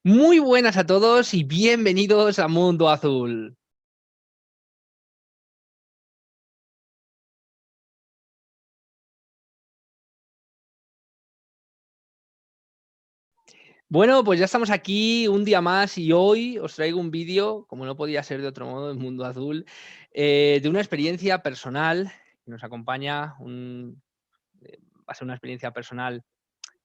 Muy buenas a todos y bienvenidos a Mundo Azul. Bueno, pues ya estamos aquí un día más y hoy os traigo un vídeo, como no podía ser de otro modo en Mundo Azul, de una experiencia personal que nos acompaña. Va a ser una experiencia personal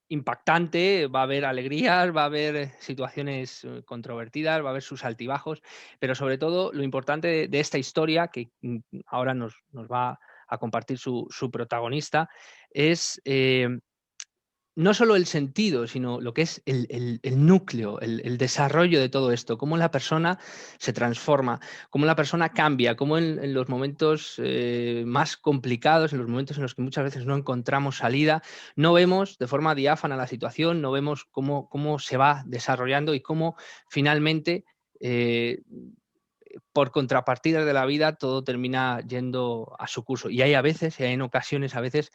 impactante, va a haber alegrías, va a haber situaciones controvertidas, va a haber sus altibajos, pero sobre todo lo importante de esta historia, que ahora nos va a compartir su protagonista, es no solo el sentido, sino lo que es el núcleo, el desarrollo de todo esto, cómo la persona se transforma, cómo la persona cambia, cómo en los momentos más complicados, en los momentos en los que muchas veces no encontramos salida, no vemos de forma diáfana la situación, no vemos cómo se va desarrollando y cómo finalmente, por contrapartidas de la vida, todo termina yendo a su curso. Y hay a veces, y hay en ocasiones a veces,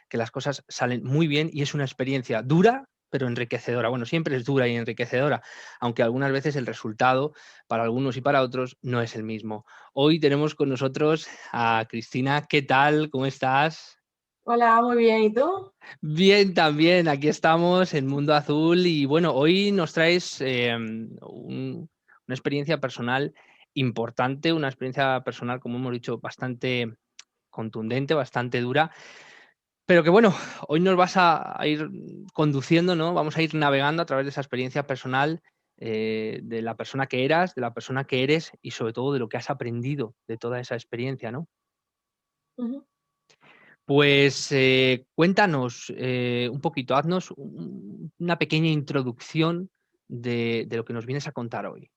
que las cosas salen muy bien y es una experiencia dura, pero enriquecedora. Bueno, siempre es dura y enriquecedora, aunque algunas veces el resultado para algunos y para otros no es el mismo. Hoy tenemos con nosotros a Cristina. ¿Qué tal? ¿Cómo estás? Hola, muy bien. ¿Y tú? Bien, también. Aquí estamos en Mundo Azul y bueno, hoy nos traes una experiencia personal importante, una experiencia personal, como hemos dicho, bastante contundente, bastante dura. Pero que bueno, hoy nos vas a ir conduciendo, ¿no? Vamos a ir navegando a través de esa experiencia personal, de la persona que eras, de la persona que eres y sobre todo de lo que has aprendido de toda esa experiencia, ¿no? Ujú. Pues cuéntanos un poquito, haznos una pequeña introducción de lo que nos vienes a contar hoy.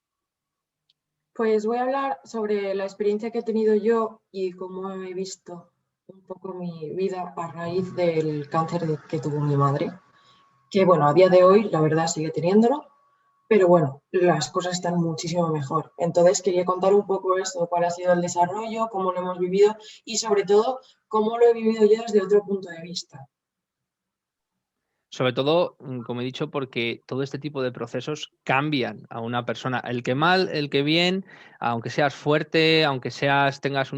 Pues voy a hablar sobre la experiencia que he tenido yo y cómo he visto un poco mi vida a raíz del cáncer que tuvo mi madre. Que bueno, a día de hoy la verdad sigue teniéndolo, pero bueno, las cosas están muchísimo mejor. Entonces quería contar un poco esto, cuál ha sido el desarrollo, cómo lo hemos vivido y sobre todo cómo lo he vivido yo desde otro punto de vista. Sobre todo, como he dicho, porque todo este tipo de procesos cambian a una persona. El que mal, el que bien, aunque seas fuerte, aunque tengas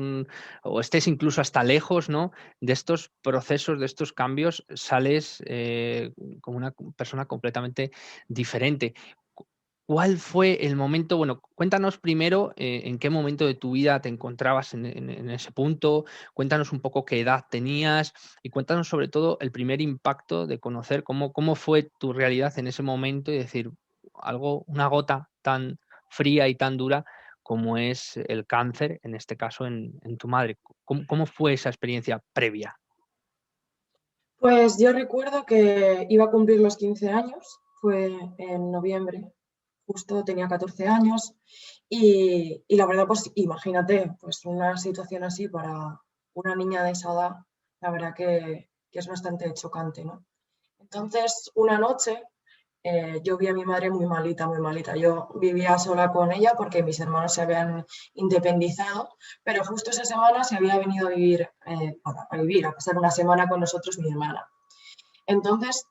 o estés incluso hasta lejos, ¿no? De estos procesos, de estos cambios, sales como una persona completamente diferente. ¿Cuál fue el momento? Bueno, cuéntanos primero en qué momento de tu vida te encontrabas en ese punto, cuéntanos un poco qué edad tenías y cuéntanos sobre todo el primer impacto de conocer cómo fue tu realidad en ese momento y decir una gota tan fría y tan dura como es el cáncer, en este caso en tu madre. ¿Cómo fue esa experiencia previa? Pues yo recuerdo que iba a cumplir los 15 años, fue en noviembre, justo tenía 14 años y la verdad, pues imagínate, pues una situación así para una niña de esa edad, la verdad que es bastante chocante, ¿no? Entonces, una noche yo vi a mi madre muy malita, muy malita. Yo vivía sola con ella porque mis hermanos se habían independizado, pero justo esa semana se había venido a vivir, bueno, a pasar una semana con nosotros mi hermana. Entonces,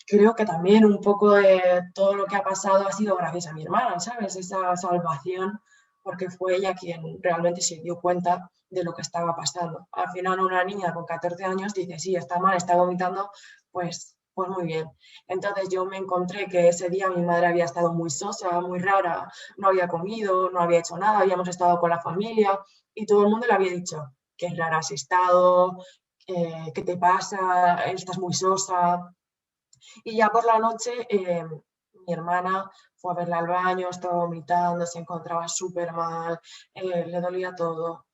creo que también un poco de todo lo que ha pasado ha sido gracias a mi hermana, ¿sabes? Esa salvación, porque fue ella quien realmente se dio cuenta de lo que estaba pasando. Al final, una niña con 14 años dice, sí, está mal, está vomitando, pues muy bien. Entonces yo me encontré que ese día mi madre había estado muy sosa, muy rara, no había comido, no había hecho nada, habíamos estado con la familia y todo el mundo le había dicho, qué rara has estado, ¿qué te pasa? Estás muy sosa. Y ya por la noche mi hermana fue a verla al baño, estaba vomitando, se encontraba súper mal, le dolía todo.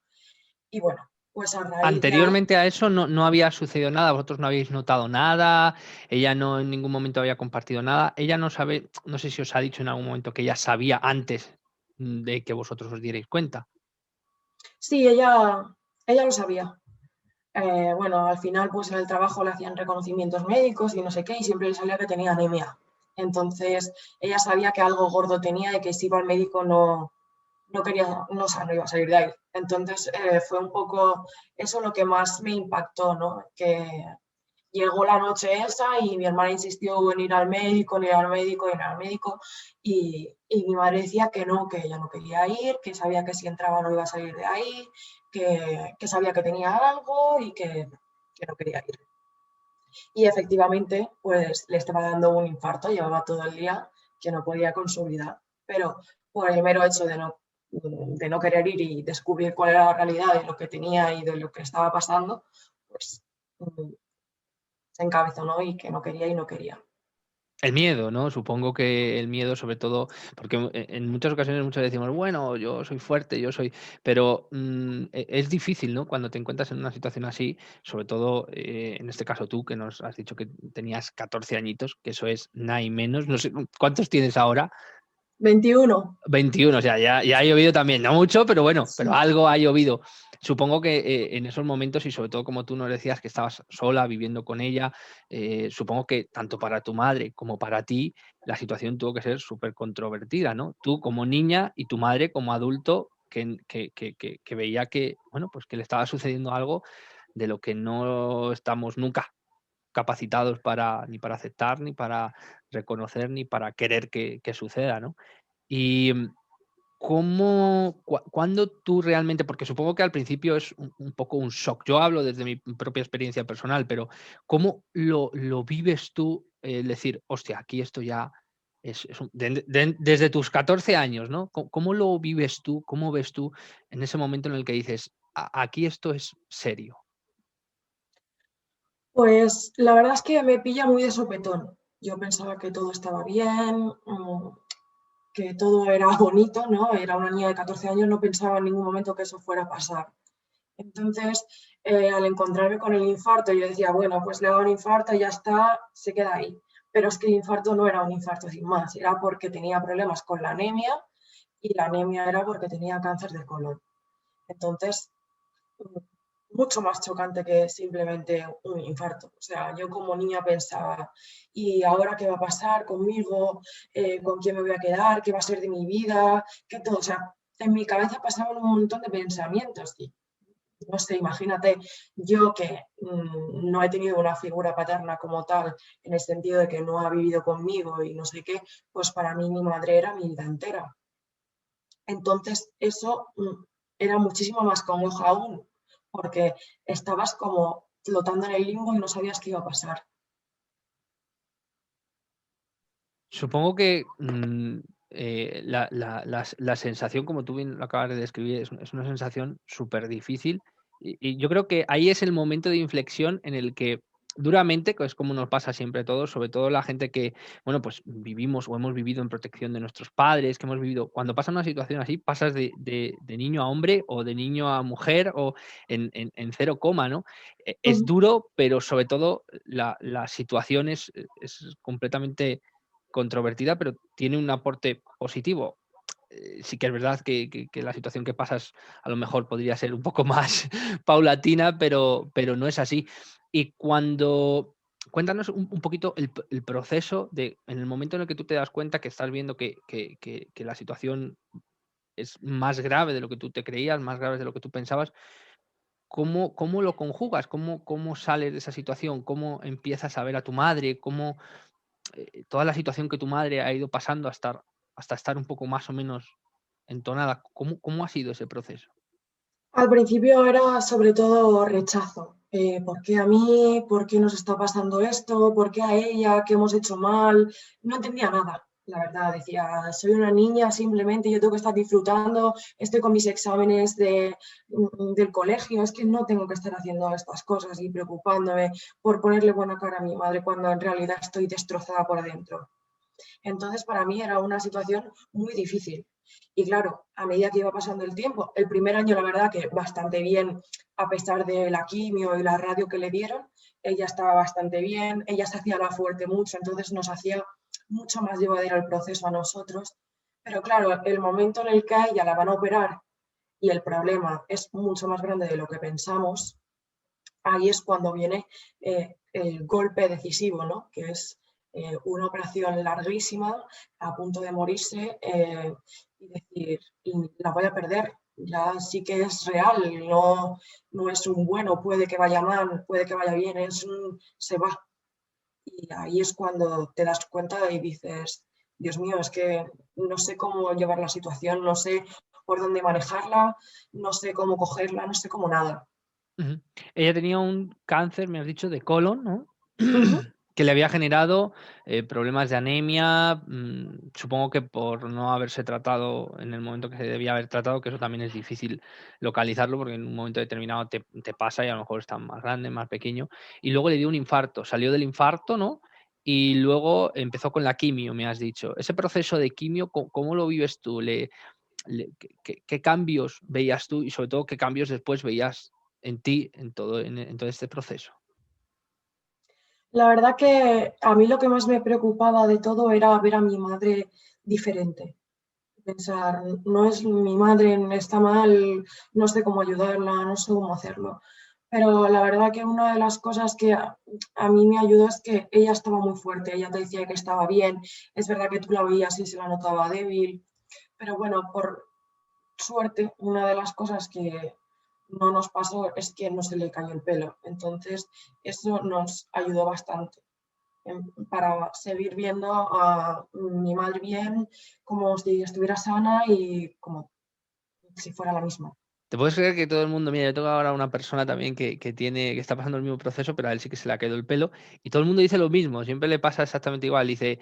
Y bueno, pues a raíz de ahí, Anteriormente a eso no había sucedido nada, vosotros no habéis notado nada, ella no en ningún momento había compartido nada, ella no sabe, no sé si os ha dicho en algún momento que ella sabía antes de que vosotros os dierais cuenta. sí, ella lo sabía. Bueno, al final pues en el trabajo le hacían reconocimientos médicos y no sé qué, y siempre le salía que tenía anemia. Entonces ella sabía que algo gordo tenía y que si iba al médico no quería, no iba a salir de ahí. Entonces fue un poco eso lo que más me impactó, ¿no? Que llegó la noche esa y mi hermana insistió en ir al médico, en ir al médico, en ir al médico y mi madre decía que no, que ella no quería ir, que sabía que si entraba no iba a salir de ahí, que sabía que tenía algo y que no quería ir. Y efectivamente, pues le estaba dando un infarto, llevaba todo el día que no podía con su vida, pero por el mero hecho de no querer ir y descubrir cuál era la realidad de lo que tenía y de lo que estaba pasando, pues se encabezonó y que no quería y no quería. El miedo, ¿no? Supongo que el miedo, sobre todo, porque en muchas ocasiones muchos decimos, bueno, yo soy fuerte, yo soy, pero es difícil, ¿no? Cuando te encuentras en una situación así, sobre todo en este caso tú, que nos has dicho que tenías 14 añitos, que eso es nada y menos, no sé, ¿cuántos tienes ahora? 21. 21, o sea, ya ha llovido también, no mucho, pero bueno, pero Sí. algo ha llovido. Supongo que en esos momentos, y sobre todo como tú nos decías que estabas sola viviendo con ella, supongo que tanto para tu madre como para ti la situación tuvo que ser súper controvertida, ¿no? Tú como niña y tu madre como adulto que veía que, bueno, pues que le estaba sucediendo algo de lo que no estamos nunca capacitados para, ni para aceptar, ni para reconocer, ni para querer que suceda, ¿no? Y cuándo tú realmente, porque supongo que al principio es un poco un shock. Yo hablo desde mi propia experiencia personal, pero ¿cómo lo vives tú? El decir, hostia, aquí esto ya desde tus 14 años, ¿no? ¿Cómo lo vives tú? ¿Cómo ves tú en ese momento en el que dices, aquí esto es serio"? Pues la verdad es que me pilla muy de sopetón. Yo pensaba que todo estaba bien, que todo era bonito, ¿no? Era una niña de 14 años, no pensaba en ningún momento que eso fuera a pasar. Entonces, al encontrarme con el infarto, yo decía, bueno, pues le ha dado un infarto y ya está, se queda ahí. Pero es que el infarto no era un infarto sin más, era porque tenía problemas con la anemia y la anemia era porque tenía cáncer de colon. Entonces, mucho más chocante que simplemente un infarto. O sea, yo como niña pensaba, ¿y ahora qué va a pasar conmigo? ¿Con quién me voy a quedar? ¿Qué va a ser de mi vida? ¿Qué todo? O sea, en mi cabeza pasaban un montón de pensamientos y no sé, imagínate yo que no he tenido una figura paterna como tal, en el sentido de que no ha vivido conmigo y no sé qué, pues para mí mi madre era mi vida entera. Entonces eso era muchísimo más congoja aún, porque estabas como flotando en el limbo y no sabías qué iba a pasar. Supongo que la sensación, como tú bien lo acabas de describir, es una sensación súper difícil. Y yo creo que ahí es el momento de inflexión en el que duramente, que es como nos pasa siempre a todos, sobre todo la gente que, bueno, pues vivimos o hemos vivido en protección de nuestros padres, que hemos vivido, cuando pasa una situación así, pasas de niño a hombre o de niño a mujer o en cero coma, ¿no? Es duro, pero sobre todo la situación es completamente controvertida, pero tiene un aporte positivo. Sí que es verdad que la situación que pasas a lo mejor podría ser un poco más paulatina, pero no es así. Y cuando cuéntanos un poquito el proceso de en el momento en el que tú te das cuenta que estás viendo que la situación es más grave de lo que tú te creías, más grave de lo que tú pensabas, ¿cómo lo conjugas? ¿Cómo sales de esa situación? ¿Cómo empiezas a ver a tu madre? ¿Cómo toda la situación que tu madre ha ido pasando hasta estar un poco más o menos entonada? ¿Cómo ha sido ese proceso? Al principio era sobre todo rechazo. ¿Por qué a mí? ¿Por qué nos está pasando esto? ¿Por qué a ella? ¿Qué hemos hecho mal? No entendía nada, la verdad. Decía, soy una niña, simplemente yo tengo que estar disfrutando, estoy con mis exámenes del colegio, es que no tengo que estar haciendo estas cosas y preocupándome por ponerle buena cara a mi madre cuando en realidad estoy destrozada por dentro. Entonces, para mí era una situación muy difícil. Y claro, a medida que iba pasando el tiempo, el primer año, la verdad que bastante bien, a pesar de la quimio y la radio que le dieron, ella estaba bastante bien, ella se hacía la fuerte mucho, entonces nos hacía mucho más llevadero el proceso a nosotros. Pero claro, el momento en el que a ella la van a operar y el problema es mucho más grande de lo que pensamos, ahí es cuando viene el golpe decisivo, ¿no? Que es una operación larguísima, a punto de morirse y decir, y la voy a perder. ya sí que es real, no es un bueno, puede que vaya mal, puede que vaya bien, se va. Y ahí es cuando te das cuenta y dices, Dios mío, es que no sé cómo llevar la situación, no sé por dónde manejarla, no sé cómo cogerla, no sé cómo nada. Ujú. Ella tenía un cáncer, me has dicho, de colon, ¿no? Ujú. Que le había generado problemas de anemia, supongo que por no haberse tratado en el momento que se debía haber tratado, que eso también es difícil localizarlo porque en un momento determinado te pasa y a lo mejor está más grande, más pequeño. Y luego le dio un infarto, salió del infarto, ¿no? Y luego empezó con la quimio, me has dicho. Ese proceso de quimio, ¿cómo lo vives tú? ¿Qué cambios veías tú y sobre todo qué cambios después veías en ti en todo este proceso? La verdad que a mí lo que más me preocupaba de todo era ver a mi madre diferente. Pensar, no es mi madre, está mal, no sé cómo ayudarla, no sé cómo hacerlo. Pero la verdad que una de las cosas que a mí me ayudó es que ella estaba muy fuerte, ella te decía que estaba bien, es verdad que tú la veías y se la notaba débil, pero bueno, por suerte, una de las cosas que no nos pasó es que no se le cayó el pelo. Entonces, eso nos ayudó bastante para seguir viendo a mi madre bien, como si estuviera sana y como si fuera la misma. ¿Te puedes creer que todo el mundo, mira, yo tengo ahora una persona también que está pasando el mismo proceso, pero a él sí que se le ha caído el pelo, y todo el mundo dice lo mismo, siempre le pasa exactamente igual, dice,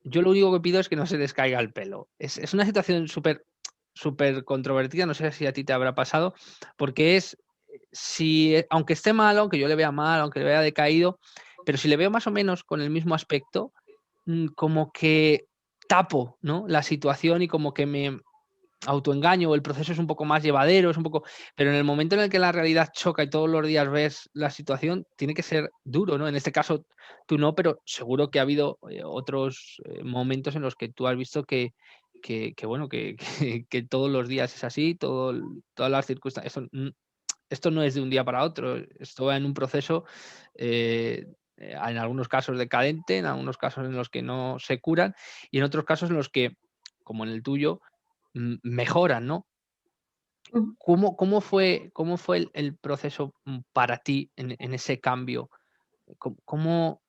yo lo único que pido es que no se les caiga el pelo. Es una situación súper controvertida, no sé si a ti te habrá pasado, porque si, aunque esté mal, aunque yo le vea mal, aunque le vea decaído, pero si le veo más o menos con el mismo aspecto, como que tapo, ¿no? La situación y como que me autoengaño o el proceso es un poco más llevadero, es un poco, pero en el momento en el que la realidad choca y todos los días ves la situación, tiene que ser duro, ¿no? En este caso tú no, pero seguro que ha habido otros momentos en los que tú has visto bueno, que todos los días es así, todas las circunstancias. Esto no es de un día para otro, esto va en un proceso, en algunos casos decadente, en algunos casos en los que no se curan y en otros casos en los que, como en el tuyo, mejoran, ¿no? ¿Cómo fue el proceso para ti en ese cambio? ¿Cómo,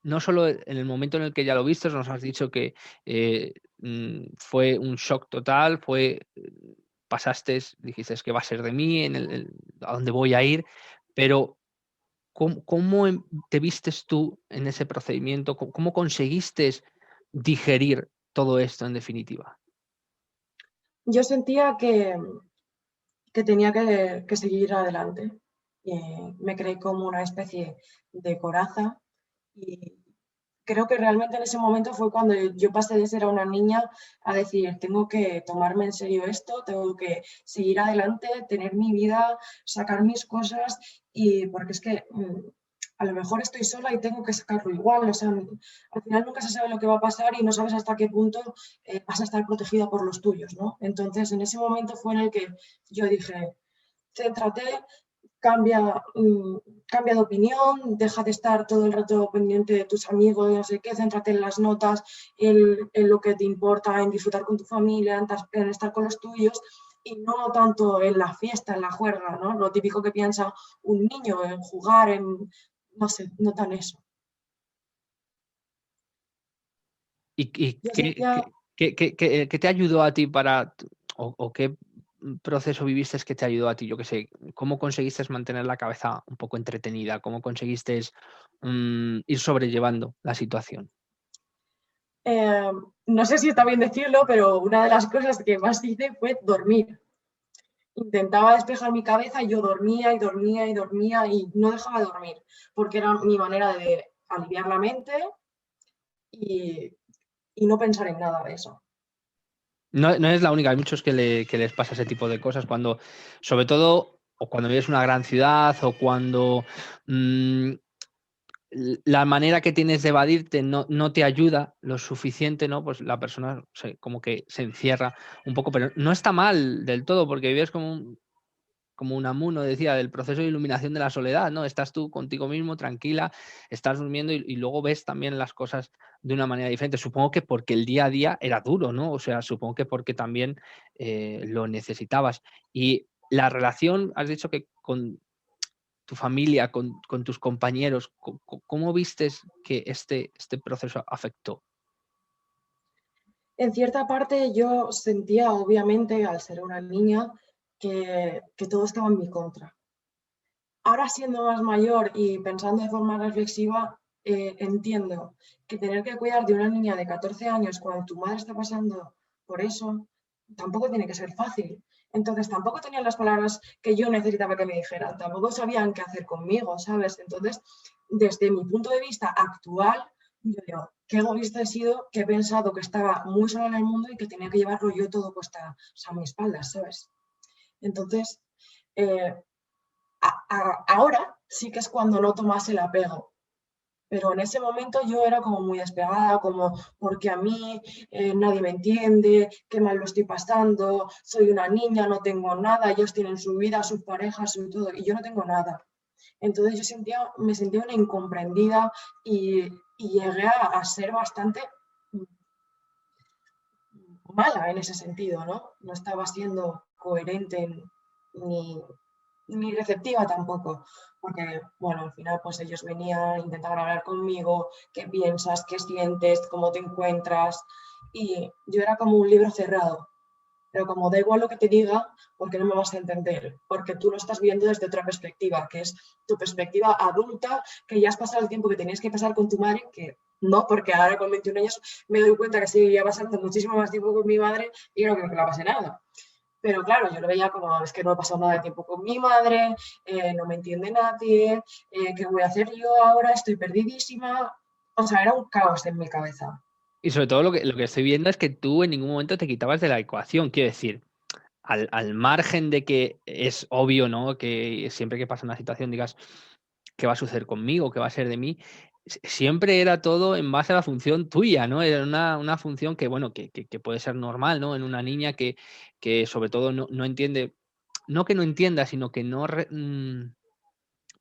no solo en el momento en el que ya lo viste, nos has dicho que fue un shock total, pasaste, dijiste que va a ser de mí, a dónde voy a ir, pero ¿cómo te vistes tú en ese procedimiento? ¿Cómo conseguiste digerir todo esto en definitiva? Yo sentía que tenía que seguir adelante. Me creé como una especie de coraza y creo que realmente en ese momento fue cuando yo pasé de ser una niña a decir, tengo que tomarme en serio esto, tengo que seguir adelante, tener mi vida, sacar mis cosas y porque es que a lo mejor estoy sola y tengo que sacarlo igual, o sea, al final nunca se sabe lo que va a pasar y no sabes hasta qué punto vas a estar protegida por los tuyos, ¿no? Entonces, en ese momento fue en el que yo dije, céntrate, cambia, cambia de opinión, deja de estar todo el rato pendiente de tus amigos, no sé qué, céntrate en las notas, en lo que te importa, en disfrutar con tu familia, en estar con los tuyos y no tanto en la fiesta, en la juerga, ¿no? Lo típico que piensa un niño, en jugar, en, no sé, no tan eso. ¿Y Yo sentía, qué te ayudó a ti o qué proceso viviste que te ayudó a ti? Yo qué sé, ¿cómo conseguiste mantener la cabeza un poco entretenida? ¿Cómo conseguiste ir sobrellevando la situación? eh, no sé si está bien decirlo, pero una de las cosas que más hice fue dormir. Intentaba despejar mi cabeza y yo dormía y dormía y dormía y no dejaba de dormir, porque era mi manera de aliviar la mente y, y no pensar en nada de eso. No, no es la única, hay muchos que les pasa ese tipo de cosas cuando, sobre todo, o cuando vives en una gran ciudad o cuando mm, la manera que tienes de evadirte no te ayuda lo suficiente, ¿no? Pues la persona como que se encierra un poco, pero no está mal del todo porque vives como como Unamuno decía, del proceso de iluminación de la soledad, ¿no? Estás tú contigo mismo, tranquila, estás durmiendo y luego ves también las cosas de una manera diferente. Supongo que porque el día a día era duro, ¿no? O sea, supongo que porque también lo necesitabas. Y la relación, has dicho que con tu familia, con tus compañeros, ¿cómo vistes que este proceso afectó? En cierta parte yo sentía, obviamente, al ser una niña, que todo estaba en mi contra. Ahora siendo más mayor y pensando de forma reflexiva, entiendo que tener que cuidar de una niña de 14 años cuando tu madre está pasando por eso, tampoco tiene que ser fácil. Entonces tampoco tenían las palabras que yo necesitaba que me dijeran, tampoco sabían qué hacer conmigo, ¿sabes? Entonces, desde mi punto de vista actual, yo digo, qué egoísta he sido, que he pensado que estaba muy sola en el mundo y que tenía que llevarlo yo todo puesta, o sea, a mi espalda, ¿sabes? Entonces, eh, ahora sí que es cuando noto más el apego, pero en ese momento yo era como muy despegada, como porque a mí nadie me entiende, qué mal lo estoy pasando, soy una niña, no tengo nada, ellos tienen su vida, sus parejas, su todo, y yo no tengo nada. Entonces me sentía una incomprendida y llegué a ser bastante mala en ese sentido, ¿no? No estaba siendo coherente ni, ni receptiva tampoco, porque, bueno, al final pues ellos venían, intentaban hablar conmigo, qué piensas, qué sientes, cómo te encuentras, y yo era como un libro cerrado, pero como da igual lo que te diga, porque no me vas a entender, porque tú lo estás viendo desde otra perspectiva, que es tu perspectiva adulta, que ya has pasado el tiempo que tenías que pasar con tu madre, que no, porque ahora con 21 años me doy cuenta que seguiría pasando muchísimo más tiempo con mi madre y no creo que no pase nada. Pero claro, yo lo veía como, es que no he pasado nada de tiempo con mi madre, no me entiende nadie, ¿qué voy a hacer yo ahora? Estoy perdidísima. O sea, era un caos en mi cabeza. Y sobre todo lo que estoy viendo es que tú en ningún momento te quitabas de la ecuación, quiero decir, al margen de que es obvio, ¿no? Que siempre que pasa una situación digas, ¿qué va a suceder conmigo? ¿Qué va a ser de mí? Siempre era todo en base a la función tuya, ¿no? Era una función que, bueno, que puede ser normal, ¿no? En una niña que sobre todo no entiende, no que no entienda, sino que no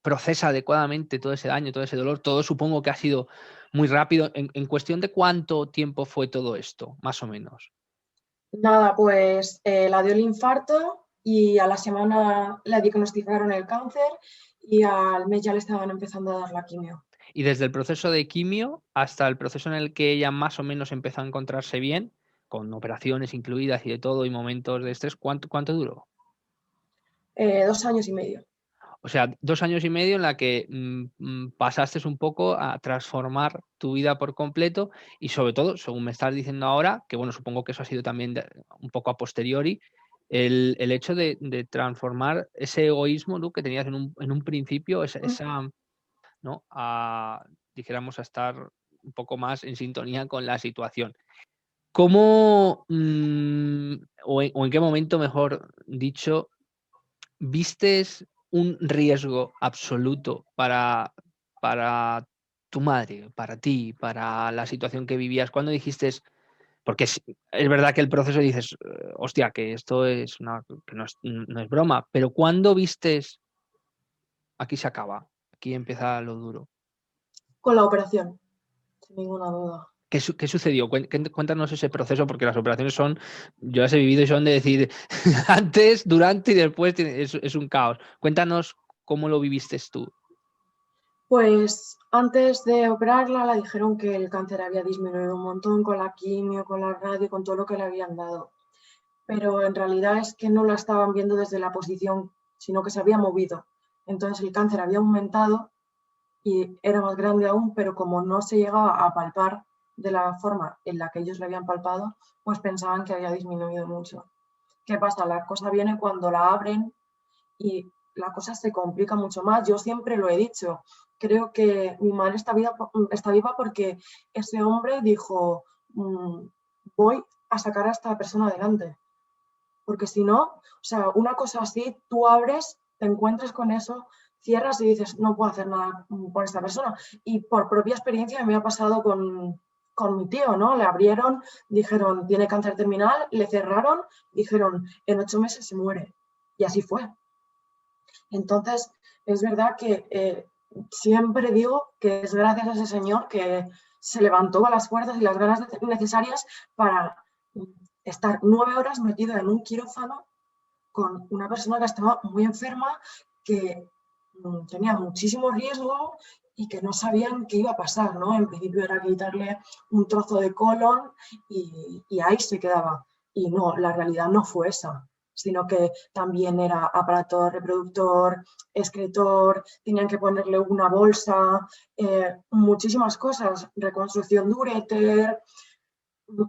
procesa adecuadamente todo ese daño, todo ese dolor. Todo supongo que ha sido muy rápido. En cuestión de cuánto tiempo fue todo esto, más o menos. Nada, pues la dio el infarto y a la semana le diagnosticaron el cáncer y al mes ya le estaban empezando a dar la quimio. Y desde el proceso de quimio hasta el proceso en el que ella más o menos empezó a encontrarse bien, con operaciones incluidas y de todo y momentos de estrés, ¿cuánto duró? 2 años y medio. O sea, 2 años y medio en la que pasaste un poco a transformar tu vida por completo y sobre todo, según me estás diciendo ahora, que bueno, supongo que eso ha sido también un poco a posteriori, el hecho de transformar ese egoísmo, ¿no? Que tenías en un principio, esa ¿no? Dijéramos, a estar un poco más en sintonía con la situación. ¿Cómo, o en qué momento, mejor dicho, vistes un riesgo absoluto para tu madre, para ti, para la situación que vivías? ¿Cuándo dijiste, porque es verdad que el proceso dices, hostia, que esto es que no es broma, pero ¿cuándo vistes, aquí se acaba, aquí empieza lo duro? Con la operación, sin ninguna duda. ¿Qué sucedió? Cuéntanos ese proceso, porque las operaciones yo las he vivido y son de decir, antes, durante y después, es un caos. Cuéntanos cómo lo viviste tú. Pues antes de operarla le dijeron que el cáncer había disminuido un montón con la quimio, con la radio, con todo lo que le habían dado. Pero en realidad es que no la estaban viendo desde la posición, sino que se había movido. Entonces el cáncer había aumentado y era más grande aún, pero como no se llegaba a palpar de la forma en la que ellos lo habían palpado, pues pensaban que había disminuido mucho. ¿Qué pasa? La cosa viene cuando la abren y la cosa se complica mucho más. Yo siempre lo he dicho, creo que mi madre está viva porque ese hombre dijo, voy a sacar a esta persona adelante. Porque si no, o sea, una cosa así, tú abres, te encuentras con eso, cierras y dices, no puedo hacer nada por esta persona. Y por propia experiencia me ha pasado con mi tío, ¿no? Le abrieron, dijeron, tiene cáncer terminal, le cerraron, dijeron, en 8 meses se muere. Y así fue. Entonces, es verdad que siempre digo que es gracias a ese señor que se levantó con las fuerzas y las ganas necesarias para estar 9 horas metido en un quirófano con una persona que estaba muy enferma, que tenía muchísimo riesgo y que no sabían qué iba a pasar, ¿no? En principio era quitarle un trozo de colon y ahí se quedaba. Y no, la realidad no fue esa, sino que también era aparato reproductor, excretor, tenían que ponerle una bolsa, muchísimas cosas, reconstrucción de uréter,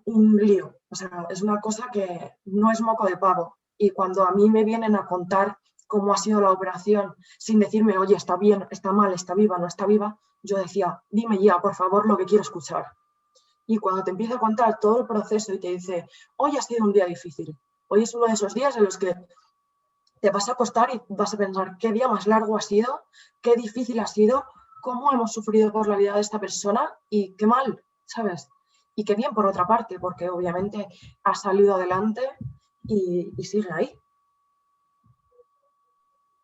un lío. O sea, es una cosa que no es moco de pavo. Y cuando a mí me vienen a contar cómo ha sido la operación, sin decirme, oye, está bien, está mal, está viva, no está viva, yo decía, dime ya, por favor, lo que quiero escuchar. Y cuando te empieza a contar todo el proceso y te dice, hoy ha sido un día difícil, hoy es uno de esos días en los que te vas a acostar y vas a pensar qué día más largo ha sido, qué difícil ha sido, cómo hemos sufrido por la vida de esta persona y qué mal, ¿sabes? Y qué bien por otra parte, porque obviamente ha salido adelante y sigue ahí.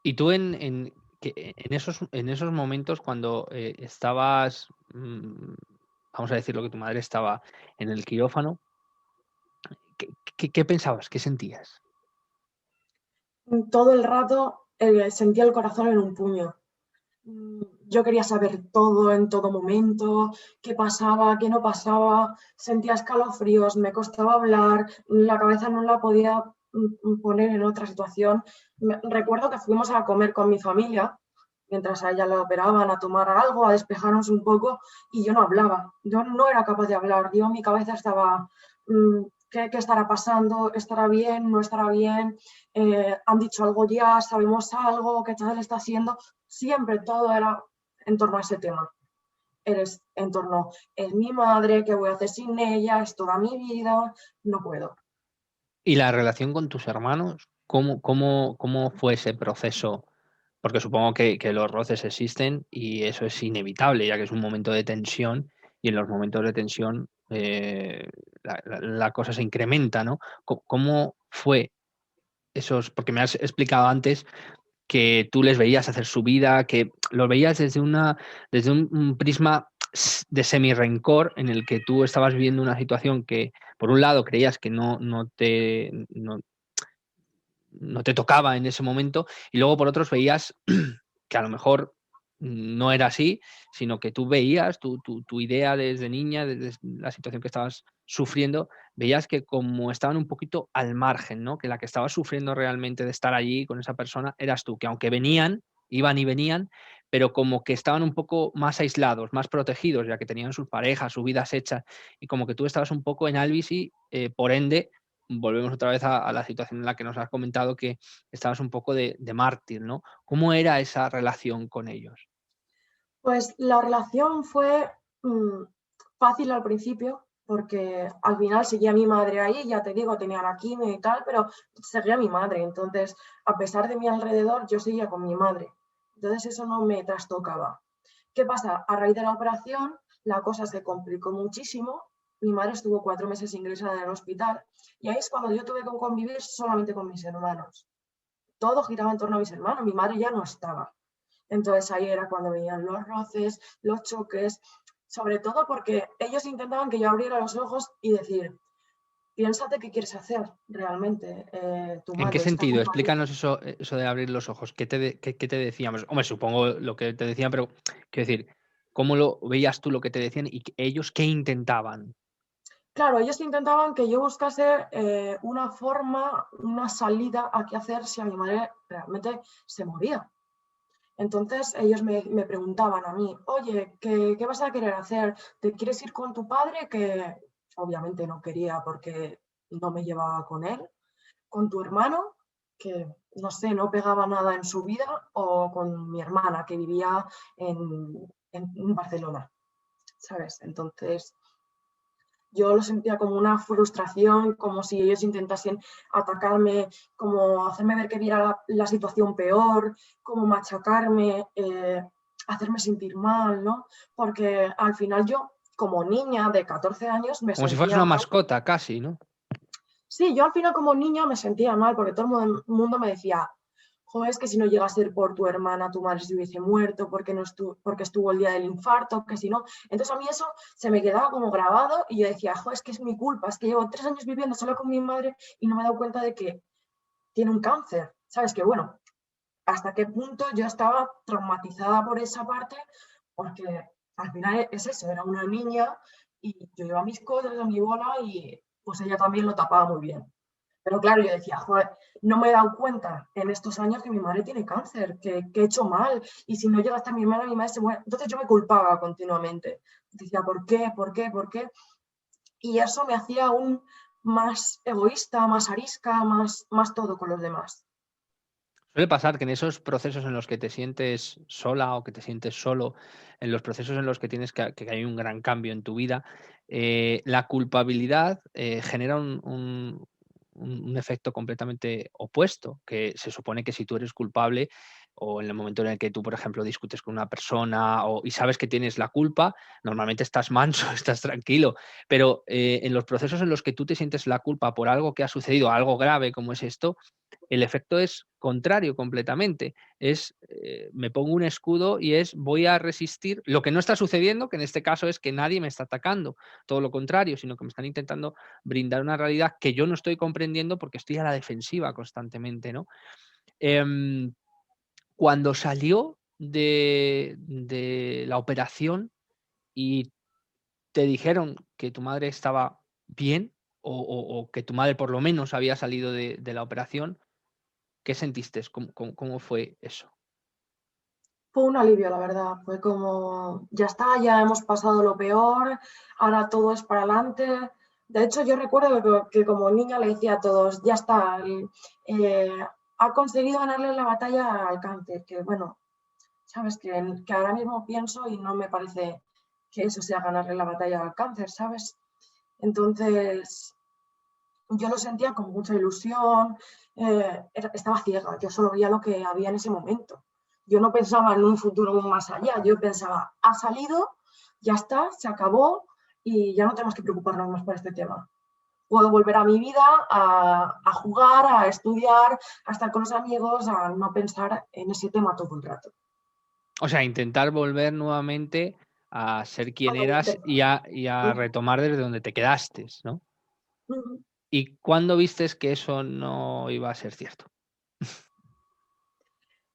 Y tú en esos momentos cuando estabas, vamos a decir lo que tu madre estaba en el quirófano, ¿qué pensabas? ¿Qué sentías? Todo el rato sentía el corazón en un puño. Yo quería saber todo en todo momento, qué pasaba, qué no pasaba, sentía escalofríos, me costaba hablar, la cabeza no la podía poner en otra situación. Recuerdo que fuimos a comer con mi familia, mientras a ella la operaban, a tomar algo, a despejarnos un poco, y yo no hablaba, yo no era capaz de hablar, yo mi cabeza estaba, ¿qué estará pasando? ¿Estará bien? ¿No estará bien? ¿Han dicho algo ya? ¿Sabemos algo? ¿Qué tal está haciendo? Siempre todo era en torno a ese tema. Eres en torno, es mi madre, ¿qué voy a hacer sin ella? Es toda mi vida, no puedo. ¿Y la relación con tus hermanos? ¿Cómo fue ese proceso? Porque supongo que los roces existen y eso es inevitable, ya que es un momento de tensión y en los momentos de tensión la cosa se incrementa, ¿no? ¿Cómo fue esos? Porque me has explicado antes que tú les veías hacer su vida, que los veías desde un prisma de semi-rencor en el que tú estabas viviendo una situación que, por un lado, creías que no te tocaba en ese momento, y luego por otros veías que a lo mejor no era así, sino que tú veías tu idea desde niña, desde la situación que estabas sufriendo, veías que como estaban un poquito al margen, ¿no? Que la que estaba sufriendo realmente de estar allí con esa persona eras tú, que aunque iban y venían, pero como que estaban un poco más aislados, más protegidos, ya que tenían sus parejas, sus vidas hechas, y como que tú estabas un poco en Alvis y, por ende, volvemos otra vez a la situación en la que nos has comentado que estabas un poco de mártir, ¿no? ¿Cómo era esa relación con ellos? Pues la relación fue fácil al principio, porque al final seguía mi madre ahí, ya te digo, tenía la quimio y tal, pero seguía mi madre. Entonces, a pesar de mi alrededor, yo seguía con mi madre. Entonces, eso no me trastocaba. ¿Qué pasa? A raíz de la operación, la cosa se complicó muchísimo. Mi madre estuvo 4 meses ingresada en el hospital y ahí es cuando yo tuve que convivir solamente con mis hermanos. Todo giraba en torno a mis hermanos, mi madre ya no estaba. Entonces ahí era cuando venían los roces, los choques, sobre todo porque ellos intentaban que yo abriera los ojos y decir, piénsate qué quieres hacer realmente, tu ¿En qué madre está sentido? muy malita. Explícanos eso de abrir los ojos. ¿Qué te decían? Pues, hombre, supongo lo que te decían, pero quiero decir, ¿cómo lo veías tú lo que te decían y ellos qué intentaban? Claro, ellos intentaban que yo buscase una forma, una salida a qué hacer si a mi madre realmente se moría. Entonces ellos me preguntaban a mí, oye, ¿qué vas a querer hacer? ¿Te quieres ir con tu padre? Que obviamente no quería porque no me llevaba con él. ¿Con tu hermano? Que no sé, no pegaba nada en su vida. ¿O con mi hermana que vivía en Barcelona? ¿Sabes? Entonces yo lo sentía como una frustración, como si ellos intentasen atacarme, como hacerme ver que viera la situación peor, como machacarme, hacerme sentir mal, ¿no? Porque al final yo, como niña de 14 años, me Como si fueras sentía una mal. mascota, casi, ¿no? Sí, yo al final como niña me sentía mal porque todo el mundo me decía, joder, es que si no llega a ser por tu hermana, tu madre se hubiese muerto, porque estuvo el día del infarto, que si no. Entonces a mí eso se me quedaba como grabado y yo decía, joder, es que es mi culpa, es que llevo 3 años viviendo solo con mi madre y no me he dado cuenta de que tiene un cáncer. ¿Sabes? Que bueno, hasta qué punto yo estaba traumatizada por esa parte, porque al final es eso, era una niña y yo iba a mis cosas, a mi bola y pues ella también lo tapaba muy bien. Pero claro, yo decía, joder, no me he dado cuenta en estos años que mi madre tiene cáncer, que he hecho mal, y si no llega hasta mi madre se muere. Entonces yo me culpaba continuamente. Decía, ¿por qué? ¿Por qué? ¿Por qué? Y eso me hacía aún más egoísta, más arisca, más todo con los demás. Suele pasar que en esos procesos en los que te sientes sola o que te sientes solo, en los procesos en los que tienes que hay un gran cambio en tu vida, la culpabilidad genera un efecto completamente opuesto, que se supone que si tú eres culpable o en el momento en el que tú, por ejemplo, discutes con una persona y sabes que tienes la culpa, normalmente estás manso, estás tranquilo, pero en los procesos en los que tú te sientes la culpa por algo que ha sucedido, algo grave como es esto, el efecto es contrario completamente. Me pongo un escudo y voy a resistir lo que no está sucediendo, que en este caso es que nadie me está atacando, todo lo contrario, sino que me están intentando brindar una realidad que yo no estoy comprendiendo porque estoy a la defensiva constantemente, ¿no? Cuando salió de la operación y te dijeron que tu madre estaba bien o que tu madre por lo menos había salido de la operación, ¿qué sentiste? ¿Cómo fue eso? Fue un alivio, la verdad. Fue como, ya está, ya hemos pasado lo peor, ahora todo es para adelante. De hecho, yo recuerdo que como niña le decía a todos, ya está, eh, ha conseguido ganarle la batalla al cáncer, que bueno, sabes que ahora mismo pienso y no me parece que eso sea ganarle la batalla al cáncer, ¿sabes? Entonces, yo lo sentía con mucha ilusión, estaba ciega, yo solo veía lo que había en ese momento. Yo no pensaba en un futuro más allá, yo pensaba, ha salido, ya está, se acabó y ya no tenemos que preocuparnos más por este tema. Puedo volver a mi vida, a jugar, a estudiar, a estar con los amigos, a no pensar en ese tema todo el rato. O sea, intentar volver nuevamente a ser quien eras y a retomar desde donde te quedaste, ¿no? ¿Y cuándo vistes que eso no iba a ser cierto?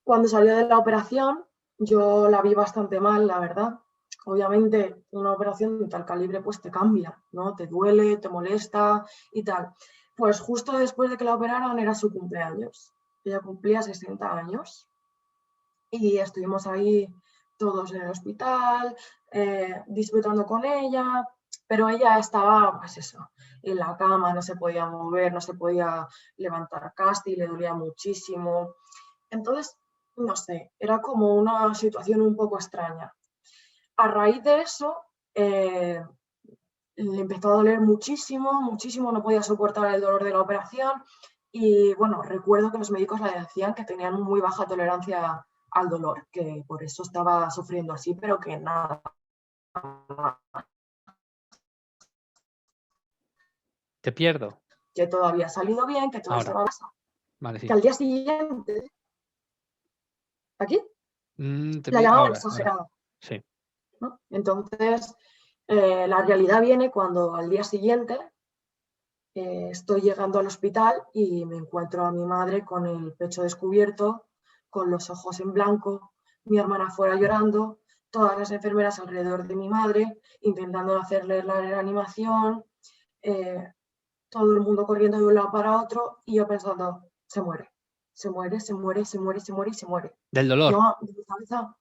Cuando salió de la operación, yo la vi bastante mal, la verdad. Obviamente, una operación de tal calibre pues te cambia, ¿no? Te duele, te molesta y tal. Pues justo después de que la operaron era su cumpleaños. Ella cumplía 60 años y estuvimos ahí todos en el hospital, disfrutando con ella, pero ella estaba, pues eso, en la cama, no se podía mover, no se podía levantar casi, le dolía muchísimo. Entonces, no sé, era como una situación un poco extraña. A raíz de eso, le empezó a doler muchísimo, muchísimo, no podía soportar el dolor de la operación y bueno, recuerdo que los médicos le decían que tenían muy baja tolerancia al dolor, que por eso estaba sufriendo así, pero que nada. Te pierdo. Que todo había salido bien, que todo Ahora. estaba bien. Vale, Que sí. al día siguiente, aquí, la llamaban Ahora. exagerada, Sí. ¿no? Entonces, la realidad viene cuando al día siguiente estoy llegando al hospital y me encuentro a mi madre con el pecho descubierto, con los ojos en blanco, mi hermana fuera llorando, todas las enfermeras alrededor de mi madre, intentando hacerle la reanimación, eh, todo el mundo corriendo de un lado para otro y yo pensando, se muere, se muere, se muere, se muere, se muere y se muere. Del dolor. Yo, de mi cabeza,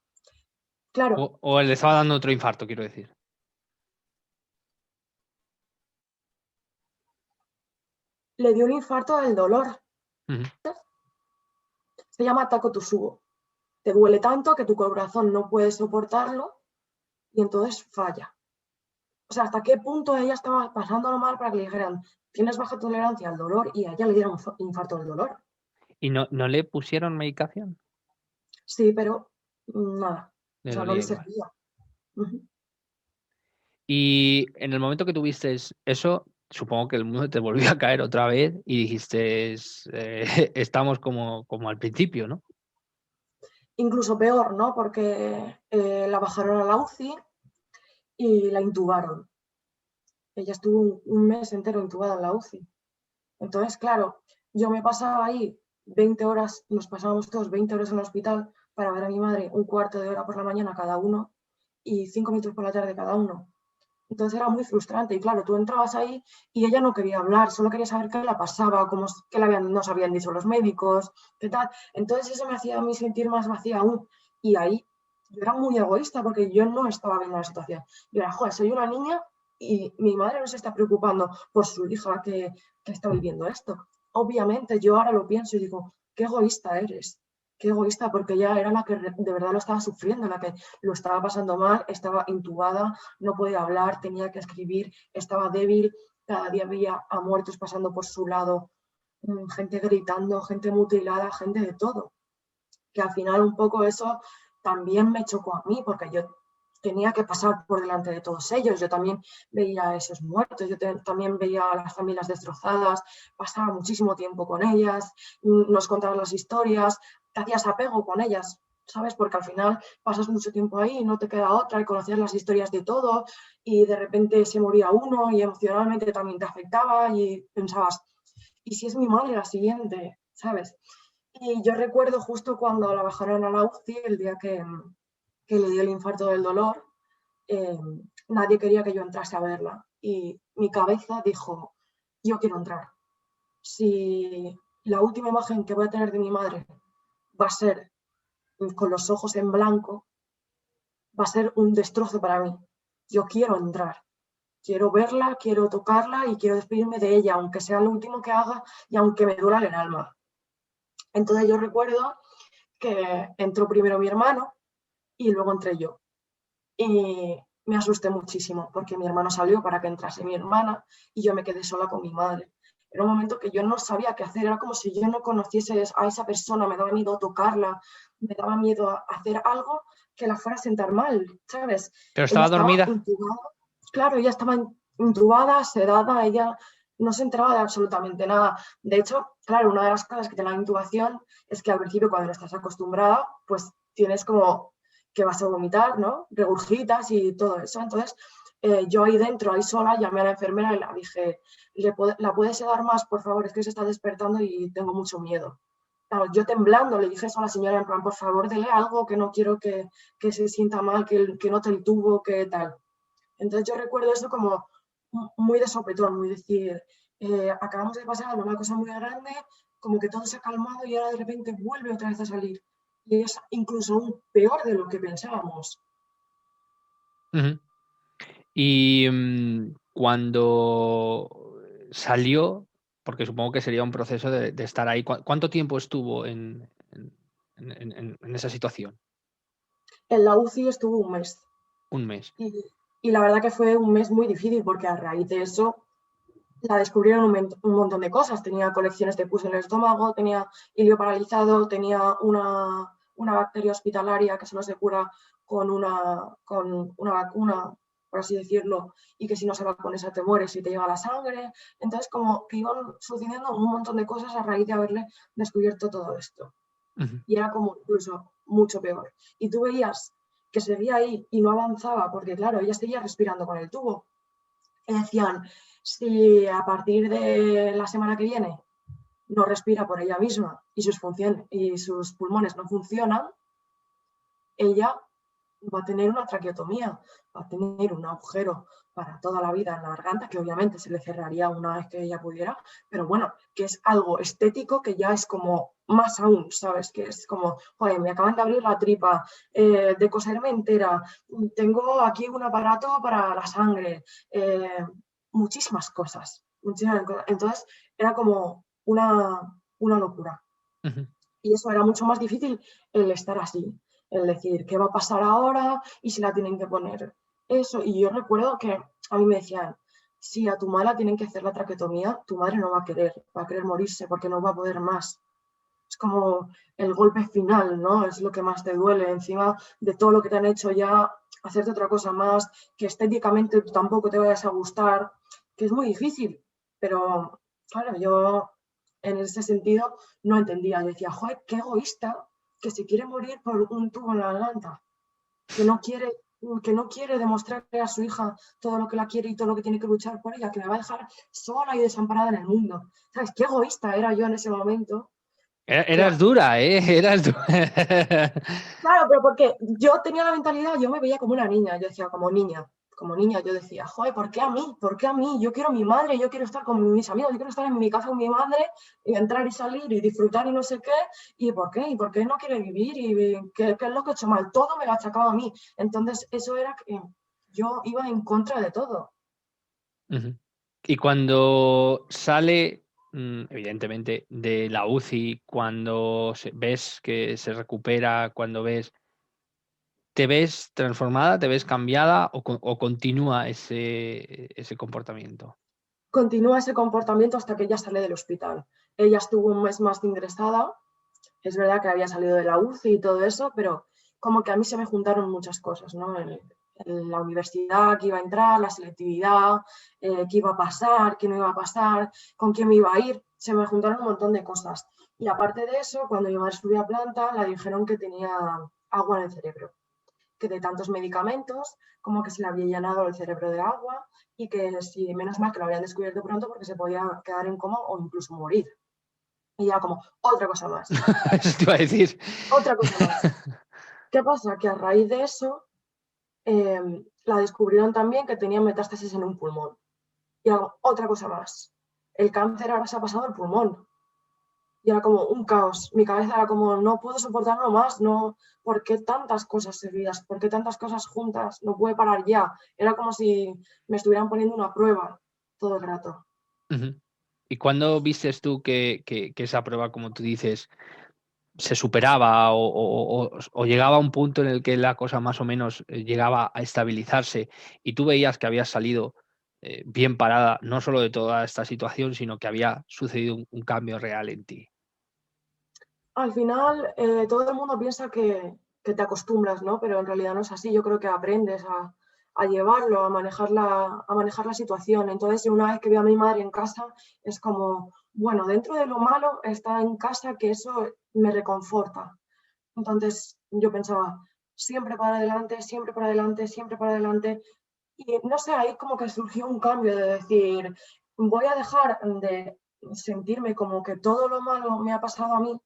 claro, O le estaba dando otro infarto, quiero decir. le dio un infarto del dolor. Ujú. Se llama Takotsubo. Te duele tanto que tu corazón no puede soportarlo y entonces falla. O sea, hasta qué punto ella estaba pasándolo mal para que le dijeran, tienes baja tolerancia al dolor y a ella le dieron un infarto del dolor. ¿Y no le pusieron medicación? Sí, pero nada, o Le sea, no le dolía igual. servía. Uh-huh. Y en el momento que tuviste eso, supongo que el mundo te volvió a caer otra vez y dijiste, estamos como al principio, ¿no? incluso peor, ¿no? Porque la bajaron a la UCI y la intubaron. Ella estuvo un mes entero intubada en la UCI. Entonces, claro, yo me pasaba ahí 20 horas, nos pasábamos todos 20 horas en el hospital para ver a mi madre un cuarto de hora por la mañana cada uno y 5 minutos por la tarde cada uno. Entonces era muy frustrante y claro, tú entrabas ahí y ella no quería hablar, solo quería saber qué le pasaba, qué nos habían dicho los médicos, qué tal. Entonces eso me hacía a mí sentir más vacía aún. Y ahí yo era muy egoísta porque yo no estaba viendo la situación. Yo era, joder, soy una niña y mi madre no se está preocupando por su hija que está viviendo esto. Obviamente yo ahora lo pienso y digo, qué egoísta eres, qué egoísta, porque ella era la que de verdad lo estaba sufriendo, la que lo estaba pasando mal, estaba intubada, no podía hablar, tenía que escribir, estaba débil, cada día veía a muertos pasando por su lado, gente gritando, gente mutilada, gente de todo. Que al final un poco eso también me chocó a mí, porque yo tenía que pasar por delante de todos ellos, yo también veía a esos muertos, también veía a las familias destrozadas, pasaba muchísimo tiempo con ellas, nos contaban las historias, te hacías apego con ellas, ¿sabes? Porque al final pasas mucho tiempo ahí y no te queda otra y conocías las historias de todo y de repente se moría uno y emocionalmente también te afectaba y pensabas, ¿y si es mi madre la siguiente? ¿Sabes? Y yo recuerdo justo cuando la bajaron a la UCI, el día que le dio el infarto del dolor, eh, nadie quería que yo entrase a verla. Y mi cabeza dijo, yo quiero entrar. Si la última imagen que voy a tener de mi madre va a ser con los ojos en blanco, va a ser un destrozo para mí. Yo quiero entrar. Quiero verla, quiero tocarla y quiero despedirme de ella, aunque sea lo último que haga y aunque me duela el alma. Entonces yo recuerdo que entró primero mi hermano y luego entré yo. Y me asusté muchísimo porque mi hermano salió para que entrase mi hermana y yo me quedé sola con mi madre. Era un momento que yo no sabía qué hacer, era como si yo no conociese a esa persona, me daba miedo tocarla, me daba miedo a hacer algo que la fuera a sentar mal, ¿sabes? ¿Pero Ella estaba estaba dormida? intubada, claro, ella estaba intubada, sedada, ella no se enteraba de absolutamente nada. De hecho, claro, una de las cosas que tiene la intubación es que al principio cuando no estás acostumbrada, pues tienes como que vas a vomitar, ¿no? Regurgitas y todo eso. Entonces, yo ahí dentro, ahí sola, llamé a la enfermera y la dije, ¿la puedes sedar más, por favor? Es que se está despertando y tengo mucho miedo. Claro, yo temblando le dije eso a la señora, en plan, por favor, dele algo, que no quiero que se sienta mal, que note el tubo, que tal. Entonces yo recuerdo eso como muy de sopetón, muy decir, acabamos de pasar una cosa muy grande, como que todo se ha calmado y ahora de repente vuelve otra vez a salir. Y es incluso aún peor de lo que pensábamos. Ujú. Y cuando salió, porque supongo que sería un proceso de estar ahí, ¿cuánto tiempo estuvo en esa situación? En la UCI estuvo un mes Un mes. y la verdad que fue un mes muy difícil porque a raíz de eso la descubrieron un montón de cosas. Tenía colecciones de pus en el estómago, tenía hilio paralizado, tenía una bacteria hospitalaria que solo se cura con una vacuna, por así decirlo, y que si no se va con esa te mueres y te llega la sangre. Entonces, como que iban sucediendo un montón de cosas a raíz de haberle descubierto todo esto. Ujú. Y era como incluso mucho peor. Y tú veías que seguía ahí y no avanzaba, porque claro, ella seguía respirando con el tubo. Y decían, si a partir de la semana que viene no respira por ella misma y sus pulmones no funcionan, ella va a tener una traqueotomía, va a tener un agujero para toda la vida en la garganta, que obviamente se le cerraría una vez que ella pudiera, pero bueno, que es algo estético que ya es como más aún, ¿sabes? Que es como, joder, me acaban de abrir la tripa, de coserme entera, tengo aquí un aparato para la sangre, muchísimas cosas, muchísimas cosas. Entonces era como una locura. Ujú. Y eso era mucho más difícil el estar así, el decir, ¿qué va a pasar ahora? Y si la tienen que poner eso. Y yo recuerdo que a mí me decían, si a tu madre tienen que hacer la traqueotomía, tu madre no va a querer morirse porque no va a poder más. Es como el golpe final, ¿no? Es lo que más te duele, encima de todo lo que te han hecho ya, hacerte otra cosa más, que estéticamente tampoco te vayas a gustar, que es muy difícil. Pero, claro, yo en ese sentido no entendía. Decía, joder, qué egoísta que se quiere morir por un tubo en la garganta, que no quiere demostrarle a su hija todo lo que la quiere y todo lo que tiene que luchar por ella, que me va a dejar sola y desamparada en el mundo. ¿Sabes qué egoísta era yo en ese momento? Que Eras dura, ¿eh? Eras dura. Claro, pero porque yo tenía la mentalidad, yo me veía como una niña, yo decía, como niña, yo decía, joder, ¿por qué a mí? ¿Por qué a mí? Yo quiero mi madre, yo quiero estar con mis amigos, yo quiero estar en mi casa con mi madre, y entrar y salir y disfrutar y no sé qué, ¿y por qué? ¿Y por qué no quiere vivir? ¿Y qué es lo que he hecho mal? Todo me lo achacaba a mí. Entonces, eso era que yo iba en contra de todo. Ujú. Y cuando sale, evidentemente, de la UCI, cuando ves que se recupera, cuando ves, ¿te ves transformada, te ves cambiada o continúa ese comportamiento? Continúa ese comportamiento hasta que ella sale del hospital. Ella estuvo un mes más ingresada. Es verdad que había salido de la UCI y todo eso, pero como que a mí se me juntaron muchas cosas, ¿no? En la universidad, que iba a entrar, la selectividad, qué iba a pasar, qué no iba a pasar, con quién me iba a ir, se me juntaron un montón de cosas. Y aparte de eso, cuando mi madre subió a planta, le dijeron que tenía agua en el cerebro, que de tantos medicamentos, como que se le había llenado el cerebro de agua y que si menos mal que lo habían descubierto pronto porque se podía quedar en coma o incluso morir. Y ya como, otra cosa más. Eso te iba a decir. Otra cosa más. ¿Qué pasa? Que a raíz de eso la descubrieron también que tenía metástasis en un pulmón. Y hago otra cosa más. El cáncer ahora se ha pasado al pulmón. Y era como un caos. Mi cabeza era como, no puedo soportarlo más, no, ¿por qué tantas cosas seguidas? ¿Por qué tantas cosas juntas? No puede parar ya. Era como si me estuvieran poniendo una prueba todo el rato. Ujú. ¿Y cuándo vistes tú que esa prueba, como tú dices, se superaba o llegaba a un punto en el que la cosa más o menos llegaba a estabilizarse y tú veías que habías salido bien parada, no solo de toda esta situación, sino que había sucedido un cambio real en ti? Al final, todo el mundo piensa que te acostumbras, ¿no? Pero en realidad no es así. Yo creo que aprendes a llevarlo, a manejar la situación. Entonces, una vez que veo a mi madre en casa, es como, bueno, dentro de lo malo está en casa, que eso me reconforta. Entonces, yo pensaba, siempre para adelante, siempre para adelante, siempre para adelante. Y no sé, ahí como que surgió un cambio de decir, voy a dejar de sentirme como que todo lo malo me ha pasado a mí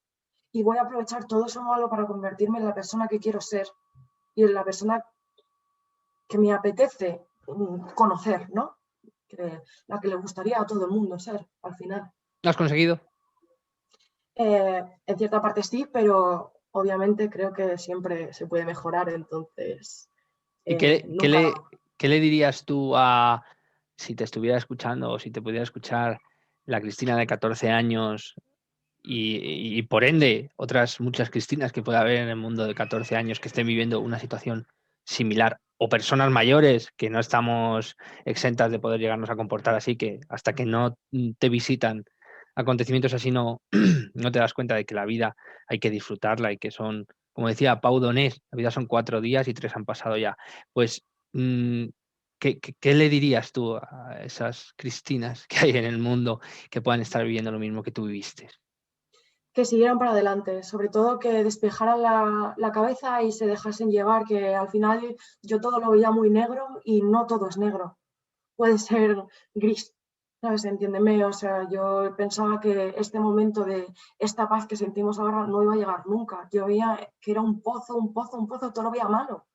y voy a aprovechar todo eso malo para convertirme en la persona que quiero ser y en la persona que me apetece conocer, ¿no? La que le gustaría a todo el mundo ser al final. ¿Lo has conseguido? En cierta parte sí, pero obviamente creo que siempre se puede mejorar, entonces ¿Y nunca... qué le dirías tú a, si te estuviera escuchando o si te pudiera escuchar la Cristina de 14 años y por ende otras muchas Cristinas que pueda haber en el mundo de 14 años que estén viviendo una situación similar o personas mayores que no estamos exentas de poder llegarnos a comportar así, que hasta que no te visitan acontecimientos así no, no te das cuenta de que la vida hay que disfrutarla y que son, como decía Pau Donés, la vida son 4 días y 3 han pasado ya. Pues, mm, ¿qué le dirías tú a esas Cristinas que hay en el mundo que puedan estar viviendo lo mismo que tú viviste? que siguieran para adelante, sobre todo que despejaran la cabeza y se dejasen llevar, que al final yo todo lo veía muy negro y no todo es negro, puede ser gris, ¿sabes? Entiéndeme, o sea, yo pensaba que este momento de esta paz que sentimos ahora no iba a llegar nunca, yo veía que era un pozo, un pozo, un pozo, todo lo veía malo,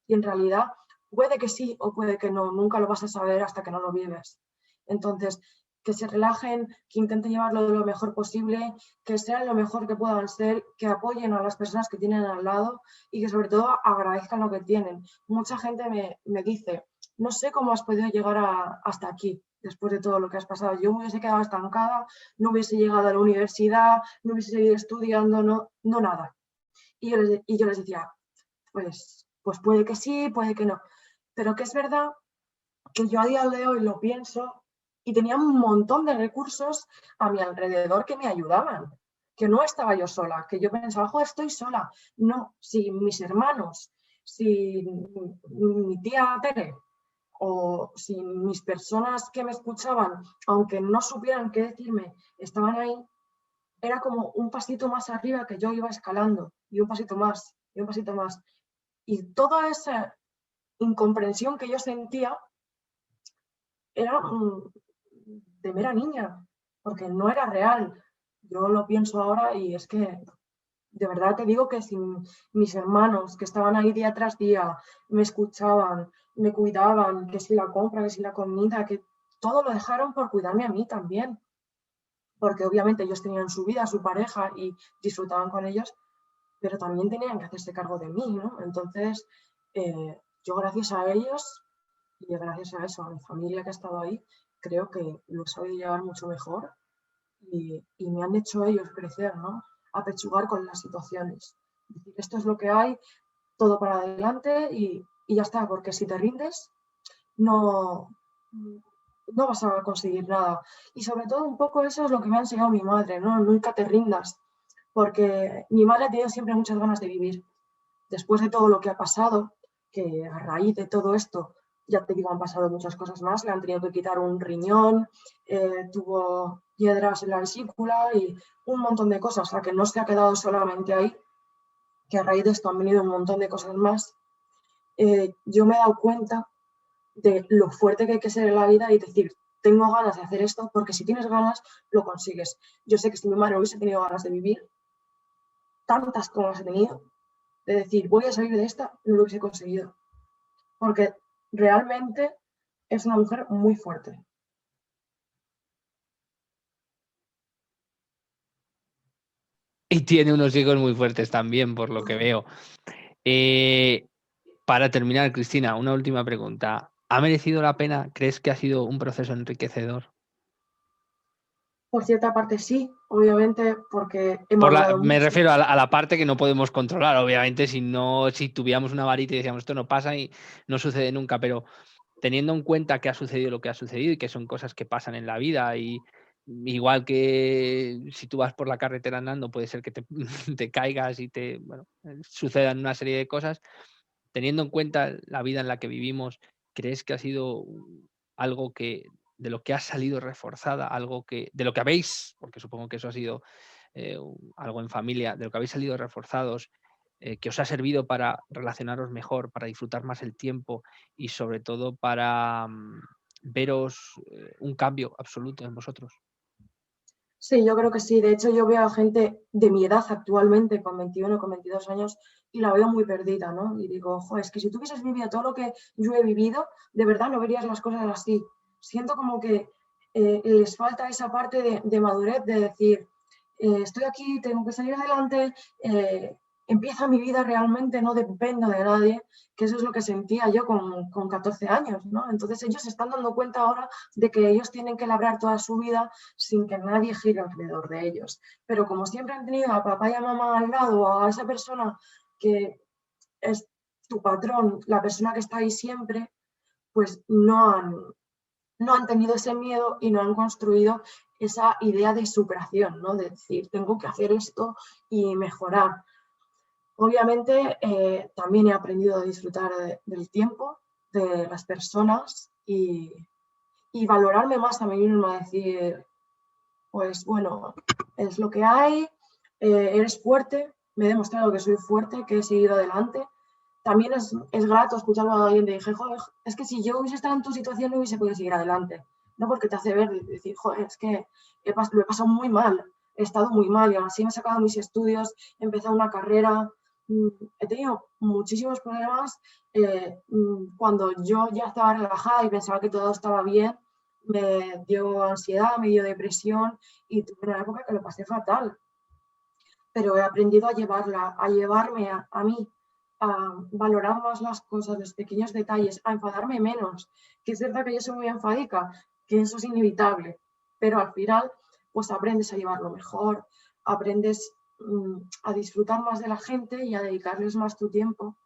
y en realidad puede que sí o puede que no, nunca lo vas a saber hasta que no lo vives. Entonces, que se relajen, que intenten llevarlo de lo mejor posible, que sean lo mejor que puedan ser, que apoyen a las personas que tienen al lado y que sobre todo agradezcan lo que tienen. Mucha gente me dice, no sé cómo has podido llegar hasta aquí después de todo lo que has pasado. Yo me hubiese quedado estancada, no hubiese llegado a la universidad, no hubiese seguido estudiando, no nada. Y yo les decía, pues puede que sí, puede que no. Pero que es verdad que yo a día de hoy lo pienso y tenía un montón de recursos a mi alrededor que me ayudaban, que no estaba yo sola, que yo pensaba, joder, estoy sola. No, si mis hermanos, si mi tía Tere o si mis personas que me escuchaban, aunque no supieran qué decirme, estaban ahí, era como un pasito más arriba que yo iba escalando, y un pasito más, y un pasito más. Y toda esa incomprensión que yo sentía era de mera niña, porque no era real. Yo lo pienso ahora y es que de verdad te digo que sin mis hermanos que estaban ahí día tras día, me escuchaban, me cuidaban, que si la compra, que si la comida, que todo lo dejaron por cuidarme a mí también, porque obviamente ellos tenían su vida, su pareja y disfrutaban con ellos, pero también tenían que hacerse cargo de mí, ¿no? Entonces, yo gracias a ellos y gracias a eso, a mi familia que ha estado ahí, creo que lo he sabido llevar mucho mejor y me han hecho ellos crecer, ¿no? Apechugar con las situaciones. Decir, esto es lo que hay, todo para adelante y ya está, porque si te rindes, no, no vas a conseguir nada. Y sobre todo un poco eso es lo que me ha enseñado mi madre, ¿no? Nunca te rindas, porque mi madre ha tenido siempre muchas ganas de vivir. Después de todo lo que ha pasado, que a raíz de todo esto, ya te digo, han pasado muchas cosas más, le han tenido que quitar un riñón, tuvo piedras en la vesícula y un montón de cosas, o sea que no se ha quedado solamente ahí, que a raíz de esto han venido un montón de cosas más. Yo me he dado cuenta de lo fuerte que hay que ser en la vida y decir, tengo ganas de hacer esto, porque si tienes ganas, lo consigues. Yo sé que si mi madre hubiese tenido ganas de vivir, tantas como las he tenido, de decir, voy a salir de esta, no lo hubiese conseguido. Porque realmente es una mujer muy fuerte. Y tiene unos hijos muy fuertes también, por lo que veo. Eh, para terminar, Cristina, una última pregunta. ¿Ha merecido la pena? ¿Crees que ha sido un proceso enriquecedor? Por cierta parte sí, obviamente, porque he madurado Me mucho. refiero a la parte que no podemos controlar, obviamente, si no, si tuviéramos una varita y decíamos esto no pasa y no sucede nunca, pero teniendo en cuenta que ha sucedido lo que ha sucedido y que son cosas que pasan en la vida y igual que si tú vas por la carretera andando puede ser que te, te caigas y te, bueno, sucedan una serie de cosas, teniendo en cuenta la vida en la que vivimos, ¿crees que ha sido algo que de lo que ha salido reforzada, algo que de lo que habéis, porque supongo que eso ha sido algo en familia, de lo que habéis salido reforzados, que os ha servido para relacionaros mejor, para disfrutar más el tiempo y sobre todo para veros un cambio absoluto en vosotros? Sí, yo creo que sí. De hecho, yo veo a gente de mi edad actualmente, con 21, con 22 años, y la veo muy perdida, ¿no? Y digo, ojo, es que si tú hubieses vivido todo lo que yo he vivido, de verdad no verías las cosas así. Siento como que les falta esa parte de madurez, de decir, estoy aquí, tengo que salir adelante, empieza mi vida realmente, no dependo de nadie, que eso es lo que sentía yo con 14 años, ¿no? Entonces ellos se están dando cuenta ahora de que ellos tienen que labrar toda su vida sin que nadie gire alrededor de ellos. Pero como siempre han tenido a papá y a mamá al lado, a esa persona que es tu patrón, la persona que está ahí siempre, pues no han tenido ese miedo y no han construido esa idea de superación, ¿no? De decir, tengo que hacer esto y mejorar. Obviamente, también he aprendido a disfrutar del tiempo, de las personas y valorarme más a mí misma, decir, pues bueno, es lo que hay, eres fuerte, me he demostrado que soy fuerte, que he seguido adelante. También es grato escuchar a alguien de dije, joder, es que si yo hubiese estado en tu situación no hubiese podido seguir adelante, ¿no? Porque te hace ver y decir, joder, es que lo he pasado muy mal, he estado muy mal y aún así me he sacado mis estudios, he empezado una carrera, he tenido muchísimos problemas. Cuando yo ya estaba relajada y pensaba que todo estaba bien, me dio ansiedad, me dio depresión y tuve una época que lo pasé fatal, pero he aprendido a llevarla, a llevarme a mí, a valorar más las cosas, los pequeños detalles, a enfadarme menos, que es verdad que yo soy muy enfádica, que eso es inevitable, pero al final pues aprendes a llevarlo mejor, aprendes a disfrutar más de la gente y a dedicarles más tu tiempo,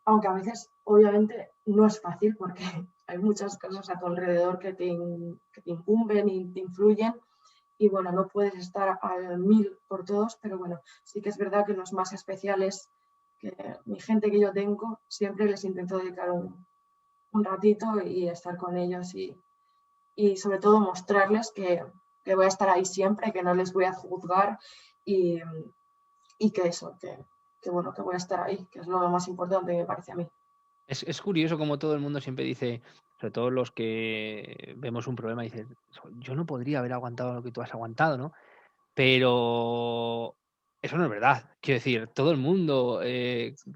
aunque a veces obviamente no es fácil porque hay muchas cosas a tu alrededor que te incumben y te influyen y bueno, no puedes estar al 1000 por todos, pero bueno, sí que es verdad que los más especiales, que mi gente que yo tengo, siempre les intento dedicar un ratito y estar con ellos y sobre todo mostrarles que que voy a estar ahí siempre, que no les voy a juzgar y que eso, que bueno, que voy a estar ahí, que es lo más importante me parece a mí. Es curioso como todo el mundo siempre dice, sobre todo los que vemos un problema, dicen, yo no podría haber aguantado lo que tú has aguantado, ¿no? Pero eso no es verdad. Quiero decir, todo el mundo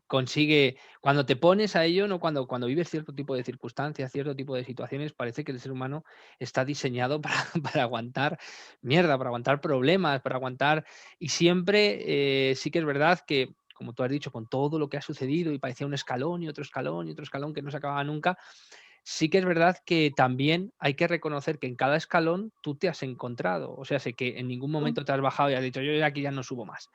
consigue, cuando te pones a ello, ¿no? Cuando vives cierto tipo de circunstancias, cierto tipo de situaciones, parece que el ser humano está diseñado para aguantar mierda, para aguantar problemas, para aguantar. Y siempre sí que es verdad que, como tú has dicho, con todo lo que ha sucedido y parecía un escalón y otro escalón y otro escalón que no se acababa nunca, sí que es verdad que también hay que reconocer que en cada escalón tú te has encontrado. O sea, sé que en ningún momento te has bajado y has dicho, yo de aquí ya no subo más.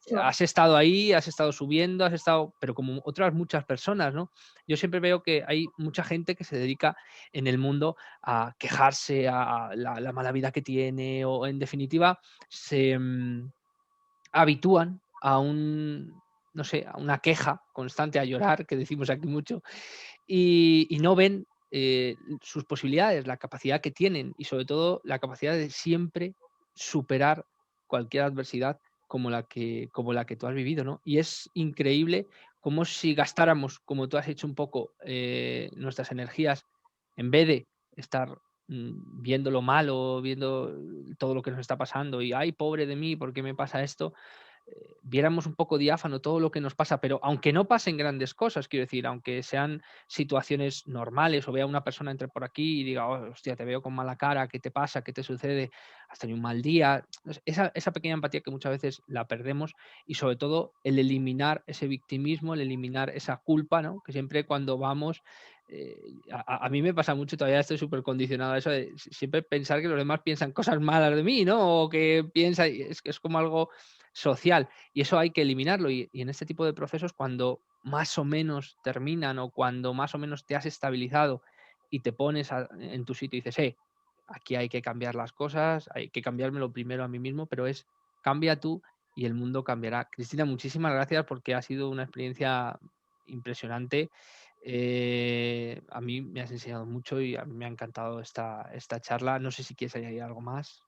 Claro. Has estado ahí, has estado subiendo, has estado, pero como otras muchas personas, ¿no? Yo siempre veo que hay mucha gente que se dedica en el mundo a quejarse, a la mala vida que tiene, o en definitiva, se habitúan a no sé, a una queja constante, a llorar, que decimos aquí mucho, y no ven sus posibilidades, la capacidad que tienen y sobre todo la capacidad de siempre superar cualquier adversidad como la que tú has vivido, ¿no? Y es increíble como si gastáramos, como tú has hecho un poco, nuestras energías, en vez de estar viendo lo malo, viendo todo lo que nos está pasando y, ay, pobre de mí, ¿por qué me pasa esto? Viéramos un poco diáfano todo lo que nos pasa, pero aunque no pasen grandes cosas, quiero decir, aunque sean situaciones normales o vea una persona entre por aquí y diga, "Oh, hostia, te veo con mala cara, ¿qué te pasa? ¿Qué te sucede? ¿Has tenido un mal día?". Esa pequeña empatía que muchas veces la perdemos y sobre todo el eliminar ese victimismo, el eliminar esa culpa, ¿no? Que siempre cuando vamos, a mí me pasa mucho, todavía estoy súper condicionado a eso de siempre pensar que los demás piensan cosas malas de mí, ¿no? O que piensa, es como algo social y eso hay que eliminarlo y en este tipo de procesos cuando más o menos terminan o cuando más o menos te has estabilizado y te pones en tu sitio y dices, aquí hay que cambiar las cosas, hay que cambiármelo primero a mí mismo, pero es cambia tú y el mundo cambiará. Cristina, muchísimas gracias porque ha sido una experiencia impresionante. A mí me has enseñado mucho y a mí me ha encantado esta charla. No sé si quieres añadir algo más.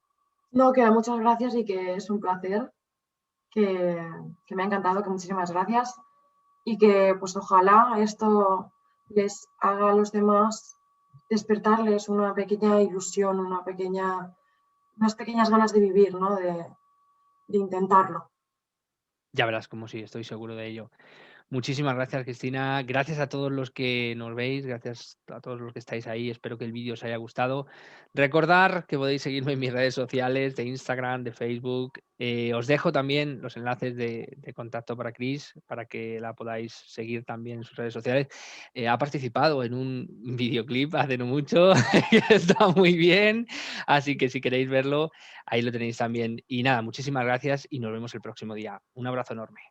No, que muchas gracias y que es un placer, que, que me ha encantado, que muchísimas gracias y que pues ojalá esto les haga a los demás despertarles una pequeña ilusión, unas pequeñas ganas de vivir, ¿no? De intentarlo. Ya verás como sí, estoy seguro de ello. Muchísimas gracias, Cristina. Gracias a todos los que nos veis, gracias a todos los que estáis ahí. Espero que el vídeo os haya gustado. Recordar que podéis seguirme en mis redes sociales de Instagram, de Facebook. Os dejo también los enlaces de contacto para Cris, para que la podáis seguir también en sus redes sociales. Ha participado en un videoclip hace no mucho, que está muy bien. Así que si queréis verlo, ahí lo tenéis también. Y nada, muchísimas gracias y nos vemos el próximo día. Un abrazo enorme.